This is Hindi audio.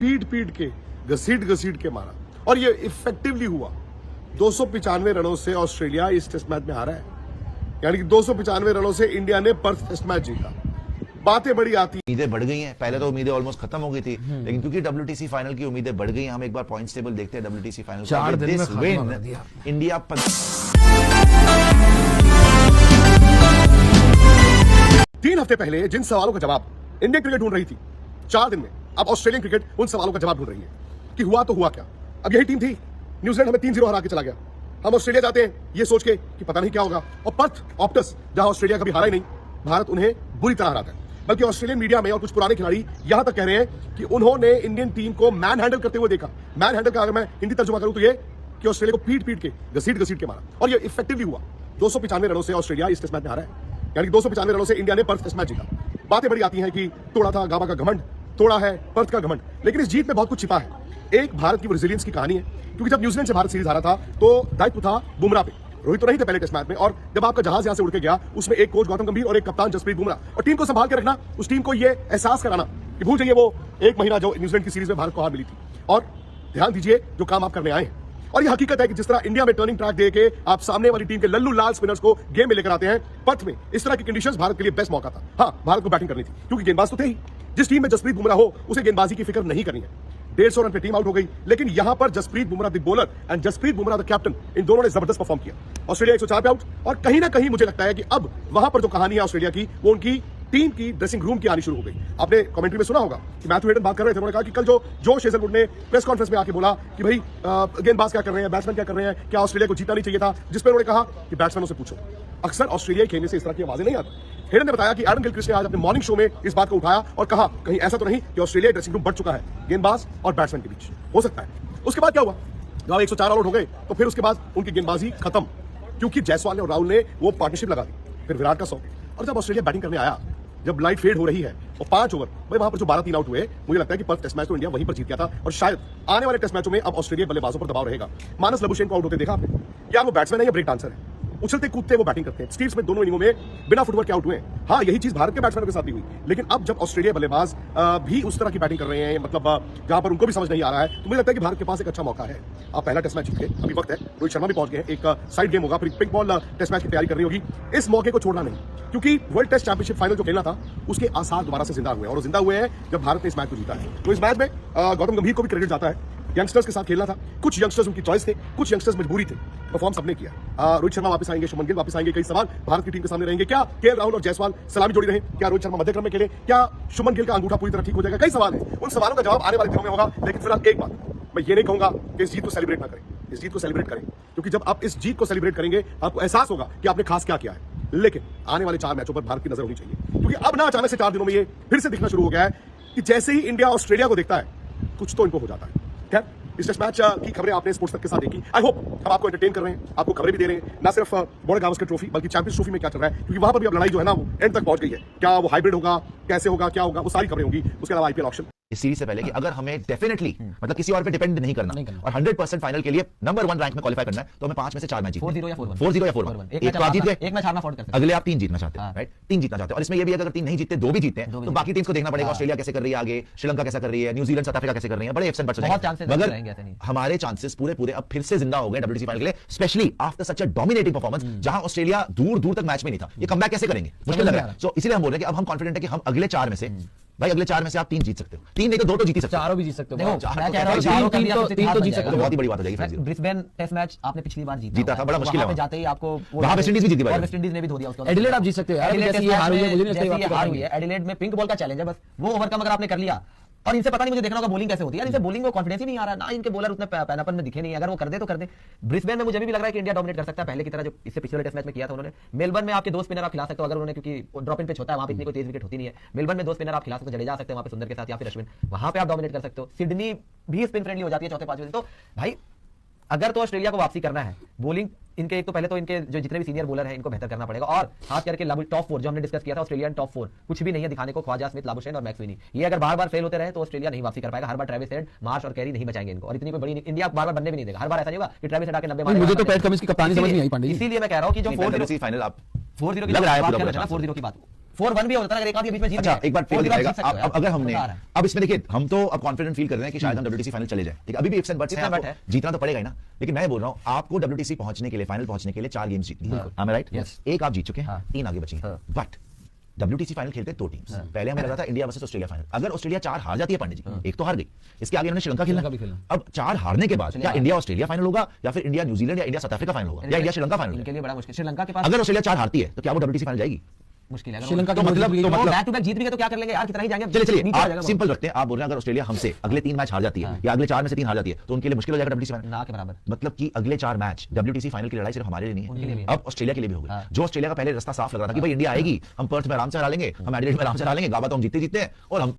पीट पीट के घसीट घसीट के मारा और ये इफेक्टिवली हुआ। 295 रनों से ऑस्ट्रेलिया इस टेस्ट मैच में हारा है, यानी कि 295 रनों से इंडिया ने पर्थ टेस्ट मैच जीता। बातें बड़ी आती, उम्मीदें बढ़ गई हैं। पहले तो उम्मीदें ऑलमोस्ट खत्म हो गई थी, लेकिन क्योंकि WTC फाइनल की उम्मीदें बढ़ गई हैं, हम एक बार पॉइंट्स टेबल देखते हैं WTC फाइनल 4 दिन में खत्म कर दिया इंडिया। 3 हफ्ते पहले जिन सवालों का जवाब इंडियन क्रिकेट ढूंढ रही थी, 4 दिन में अब ऑस्ट्रेलियन क्रिकेट उन सवालों का जवाब ढूंढ रही है कि हुआ तो हुआ क्या। अब यही टीम थी, न्यूजीलैंड हमें 3-0 हरा के चला गया। हम ऑस्ट्रेलिया जाते हैं ये सोच के कि पता नहीं क्या होगा, और पर्थ ऑप्टस जहां ऑस्ट्रेलिया कभी हारा ही नहीं, भारत उन्हें बुरी तरह हराता है। बल्कि ऑस्ट्रेलियन मीडिया में और कुछ पुराने खिलाड़ी यहां तक कह रहे हैं कि उन्होंने इंडियन टीम को मैन हैंडल करते हुए देखा। मैन हैंडल का अगर मैं हिंदी तर्जुमा करूं तो ये कि ऑस्ट्रेलिया को पीट पीट के घसीट घसीट के मारा, और ये इफेक्टिवली हुआ। 295 रनों से ऑस्ट्रेलिया इस टेस्ट मैच में हारा है, यानी कि 295 रनों से इंडिया ने पर्थ टेस्ट मैच जीता। बातें बड़ी आती हैं कि तोड़ा था गाबा का घमंड, तोड़ा है पर्थ का घमंड, लेकिन इस जीत में बहुत कुछ छिपा है। एक भारत की वो रेजिलियंस की कहानी है, क्योंकि जब न्यूजीलैंड से भारत सीरीज हारा था तो दायित्व था बुमराह पे। रोहित तो नहीं थे पहले टेस्ट मैच में, और जब आपका जहाज यहां से उड़ के गया, उसमें एक कोच गौतम गंभीर और एक कप्तान जसप्रीत बुमराह, और टीम को संभाल के रखना, उस टीम को यह एहसास कराना कि भूल जाइए वो एक महीना जो न्यूजीलैंड की सीरीज में भारत को हार मिली थी, और ध्यान दीजिए जो काम आप करने आए हैं। और ये हकीकत है कि जिस तरह इंडिया में टर्निंग ट्रैक दे के आप सामने वाली टीम के लल्लू लाल स्पिनर्स को गेम में लेकर आते हैं, पर्थ में इस तरह की कंडीशंस भारत के लिए बेस्ट मौका था। हाँ, भारत को बैटिंग करनी थी, क्योंकि गेंदबाज तो थे ही। जिस टीम में जसप्रीत बुमराह हो, उसे गेंदबाजी की फिक्र नहीं करनी है। 150 रन पे टीम आउट हो गई, लेकिन यहां पर Jasprit Bumrah the bowler and Jasprit Bumrah the captain, इन दोनों ने जबरदस्त परफॉर्म किया। ऑस्ट्रेलिया 104 पे आउट, और कहीं ना कहीं मुझे लगता है कि अब वहां पर जो कहानी है ऑस्ट्रेलिया की, वो उनकी टीम की ड्रेसिंग रूम की आनी शुरू हो गई। आपने कमेंट्री में सुना होगा कि मैथ्यू हेडन बात कर रहे थे, उन्होंने कहा कि कल जो जोश हेजलवुड ने प्रेस कॉन्फ्रेंस में आके बोला कि भाई गेंदबाज क्या कर रहे हैं, बैट्समैन क्या कर रहे हैं, क्या ऑस्ट्रेलिया को जीतना नहीं चाहिए था, जिस पर उन्होंने कहा कि बैट्समैनों से पूछो। अक्सर ऑस्ट्रेलिया खेलने से इस तरह की आवाजें नहीं आती। हेडन ने बताया कि एडम गिलक्रिस्ट ने आज अपने मॉर्निंग शो में इस बात को उठाया और कहा कहीं ऐसा तो नहीं कि ऑस्ट्रेलिया ड्रेसिंग रूम बढ़ चुका है गेंदबाज और बैट्समैन के बीच, हो सकता है। उसके बाद क्या हुआ, जब 104 आउट हो गए तो फिर उसके बाद उनकी गेंदबाजी खत्म, क्योंकि जायसवाल और राहुल ने वो पार्टनरशिप लगा दी। फिर विराट का 100, और जब ऑस्ट्रेलिया बैटिंग करने आया, जब लाइट फेड हो रही है और 5 ओवर, भाई वहां पर जो 12-3 आउट हुए, मुझे लगता है कि पर्थ टेस्ट मैच तो इंडिया वहीं पर जीत गया था। और शायद आने वाले टेस्ट मैचों में अब ऑस्ट्रेलिया बल्लेबाजों पर दबाव रहेगा। मानस लबुशेन को आउट होते देखा आपने, या वो बैट्समैन है या ब्रेक डांसर है, उछलते कूदते वो बैटिंग करते हैं। स्टीव स्मिथ दोनों इनिंगों में बिना फुटवर्क के आउट हुए हैं। हाँ, यही चीज भारत के बैट्समैनों के साथ भी हुई, लेकिन अब जब ऑस्ट्रेलिया बल्लेबाज भी उस तरह की बैटिंग कर रहे हैं, मतलब जहां पर उनको भी समझ नहीं आ रहा है, तो मुझे लगता है कि भारत के पास एक अच्छा मौका है। आप पहला टेस्ट मैच जीत गए, अभी वक्त है, रोहित शर्मा भी पहुंच गए, एक साइड गेम होगा, फिर पिंक बॉल टेस्ट मैच की तैयारी करनी होगी। इस मौके को छोड़ना नहीं, क्योंकि वर्ल्ड टेस्ट चैंपियनशिप फाइनल जो खेलना था, उसके आसार दोबारा से जिंदा हुए, और जिंदा हुए हैं जब भारत ने इस मैच को जीता है। तो इस मैच में गौतम गंभीर को भी क्रेडिट जाता है। यंगस्टर्स के साथ खेलना था, कुछ यंगस्टर्स उनकी चॉइस थे, कुछ यंगस्टर्स मजबूरी थे, परफॉर्म सबने किया। रोहित शर्मा वापस आएंगे, शुभमन गिल वापस आएंगे, कई सवाल भारत की टीम के सामने रहेंगे। क्या केएल राहुल और जायसवाल सलामी जोड़ी रहे, क्या रोहित शर्मा मध्य क्रम में खेले, क्या शुभमन गिल का अंगूठा पूरी तरह ठीक हो जाएगा, कई सवाल है। उन सवालों का जवाब आने वाले दिनों में होगा। लेकिन फिलहाल एक बात मैं ये नहीं कहूंगा कि इस जीत को सेलिब्रेट ना करें, इस जीत को सेलिब्रेट करें, क्योंकि जब आप इस जीत को सेलिब्रेट करेंगे आपको एहसास होगा कि आपने खास क्या किया है। लेकिन आने वाले 4 मैचों पर भारत की नजर होनी चाहिए, क्योंकि अब ना अचानक से 4 दिनों में ये फिर से दिखना शुरू हो गया है कि जैसे ही इंडिया ऑस्ट्रेलिया को देखता है, कुछ तो इनको हो जाता है। खैर, इस टेस्ट मैच की खबरें आपने स्पोर्ट्स तक के साथ देखी। आई होप हम आपको एंटरटेन कर रहे हैं, आपको खबरें भी दे रहे हैं, ना सिर्फ बॉर्डर गावस्कर ट्रॉफी बल्कि चैंपियंस ट्रॉफी में क्या चल रहा है, क्योंकि वहां पर भी अब लड़ाई जो है ना वो एंड तक पहुंच गई है। क्या वो हाइब्रिड होगा, कैसे होगा, क्या होगा, वो सारी खबरें होंगी। उसके अलावा आईपीएल ऑप्शन इस सीरीज से पहले कि अगर हमें डेफिनेटली मतलब किसी और पे डिपेंड नहीं करना और 100% फाइनल के लिए नंबर 1 रैंक में क्वालिफाई करना है, तो हमें 5 में से 4 मैच जीतने हैं। 4-0 या 4-1 4-0 या 4-1 एक तो आप जीत गए, एक मैच हारना अफोर्ड कर सकते हैं, अगले आप 3 जीतना चाहते हैं, राइट? 3 जीतना चाहते हैं, और इसमें ये भी अगर 3 नहीं जीतते, 2 भी जीतते हैं, तो बाकी टीम्स को देखना पड़ेगा ऑस्ट्रेलिया कैसे कर रही है आगे, श्रीलंका कैसा कर रही है, न्यूजीलैंड साउथ अफ्रीका कैसे कर रही है, बड़े एफ्स एंड बट्स हो जाएंगे। मगर हमारे चांसेस पूरे अब फिर से जिंदा हो गए WTC फाइनल के लिए, स्पेशली आफ्टर सच अ डोमिनेटिंग परफॉर्मेंस, जहां ऑस्ट्रेलिया दूर तक मैच में नहीं था। ये कमबैक कैसे करेंगे, मुश्किल लग रहा है। सो इसीलिए हम बोल रहे हैं कि अब हम कॉन्फिडेंट है कि हम अगले 4 में से, भाई अगले 4 में से आप 3 जीत सकते हो, 3 नहीं तो 2 तो जीत ही सकते हो, 4 भी जीत सकते हो। देखो, मैं कह रहा हूं 3 तो जीत सकते हो, बहुत ही बड़ी बात हो जाएगी। ब्रिस्बेन टेस्ट मैच आपने पिछली बार जीता था, बड़ा मुश्किल है वहां पे जाते ही आपको, वहां वेस्ट इंडीज भी जीती, वेस्ट इंडीज ने भी धो दिया उसको। एडिलेड आप जीत सकते हो यार, जैसे ये हार हुई है, मुझे नहीं लगता ये हार हुई है। एडिलेड में पिंक बॉल का चैलेंज है, बस वो ओवरकम अगर आपने कर लिया, और इनसे पता नहीं मुझे देखना होगा बॉलिंग कैसे होती है। इनसे बॉलिंग में कॉन्फिडेंस ही नहीं आ रहा, ना इनके बॉलर उतने पैनापन में दिखे नहीं। अगर वो कर दे तो कर दे। ब्रिस्बेन में मुझे भी लग रहा है कि इंडिया डोमिनेट कर सकता है, पहले की तरह जो इससे पिछले टेस्ट मैच में किया था उन्होंने। मेलबर्न में आपके 2 स्पिनर आप खिला सकते हो, अगर उन्होंने, क्योंकि ड्रॉप इन पिच होता है, वहां पे इतनी कोई तेज विकेट होती नहीं है। मेलबर्न में 2 स्पिनर आप खिला सकते हो, जडेजा सकते हैं वहां पे सुंदर के साथ, या फिर अश्विन, वहां पे आप डोमिनेट कर सकते हो। सिडनी भी स्पिन फ्रेंडली हो जाती है 4-5 बजे। तो भाई अगर तो ऑस्ट्रेलिया को वापसी करना है, बॉलिंग इनके एक तो पहले तो इनके जो जितने भी सीनियर बॉलर हैं इनको बेहतर करना पड़ेगा, और खास करके टॉप 4 जो हमने डिस्कस किया था, ऑस्ट्रेलियन टॉप 4 कुछ भी नहीं है दिखाने को। ख्वाजा स्मिथ, लाबुशेन और मैक्सवेनी, ये अगर बार-बार फेल होते रहे तो ऑस्ट्रेलिया नहीं वापसी कर पाएगा। हर बार ट्रेविस हेड, मार्श और कैरी नहीं बचाएंगे इनको, और इतनी कोई बड़ी इंडिया बार-बार बनने भी नहीं देगा। हर बार ऐसा नहीं होगा कि ट्रेविस हेड आके 90 मारेगा। मुझे तो पैट कमिंस की कप्तानी समझ नहीं आई पांडे जी। इसीलिए मैं कह रहा हूं कि जो 4-0 फाइनल आप 4-0 की लग रहा है बात कर पूरा रहे थे ना, 4-0 की बात 4-1 भी हो जाता है, अगर एक आध के बीच में जीत अच्छा गए, एक बार फेवर और फिर आप दिखाएगा जीत सकते हो अब अगर हमने मजा आ रहा है। अब इसमें देखिए हम तो अब कॉन्फिडेंट फील कर रहे हैं कि शायद हम WTC फाइनल चले जाए ठीक है अभी भी इफ्स एंड बट्स हैं इतना आपको बट है। जीतना तो पड़ेगा ही ना लेकिन मैं बोल रहा हूं आपको WTC पहुंचने के लिए फाइनल पहुंचने के लिए 4 गेम्स जीतनी है आई एम राइट Yes. एक आप जीत चुके हैं हाँ। 3 आगे बची हैं हाँ। बट WTC फाइनल खेलते 2 टीम्स पहले हमें लगा था इंडिया वर्सेस ऑस्ट्रेलिया फाइनल अगर ऑस्ट्रेलिया 4 हार जाती है पांडे जी एक तो हार गई इसके आगे हमने श्रीलंका श्रीलंका भी खेलना खेलना। अब 4 हारने के बाद क्या इंडिया ऑस्ट्रेलिया फाइनल होगा या फिर इंडिया न्यूजीलैंड या इंडिया साउथ अफ्रीका फाइनल होगा या इंडिया श्रीलंका फाइनल इनके होगा लिए बड़ा मुश्किल, श्रीलंका के पास अगर ऑस्ट्रेलिया 4 हारती है तो क्या वो WTC फाइनल जाएगी मुश्किल है। अगर श्रीलंका तो की मतलब मजबूरी तो है। वो मतलब बैक टू बैक जीत भी गए तो क्या कर लेंगे यार, कितना ही जाएंगे, चलिए चलिए नीचे आ आप जाएगा वो। सिंपल रखते हैं आप बोल रहे हैं अगर ऑस्ट्रेलिया हमसे अगले 3 मैच हार जाती है या अगले 4 में से 3 हार जाती है तो उनके लिए मुश्किल हो जाएगा WTC फाइनल ना के बराबर। मतलब कि अगले 4 मैच WTC फाइनल की लड़ाई सिर्फ हमारे लिए नहीं उनके लिए भी है है। अब ऑस्ट्रेलिया के लिए भी होगी हाँ। जो ऑस्ट्रेलिया का पहले रास्ता साफ लग रहा था कि भाई इंडिया आएगी हम पर्थ में आराम से हरा लेंगे हम एडिलेड में आराम से हरा लेंगे गाबा तो हम जीतते जीतते हैं और हम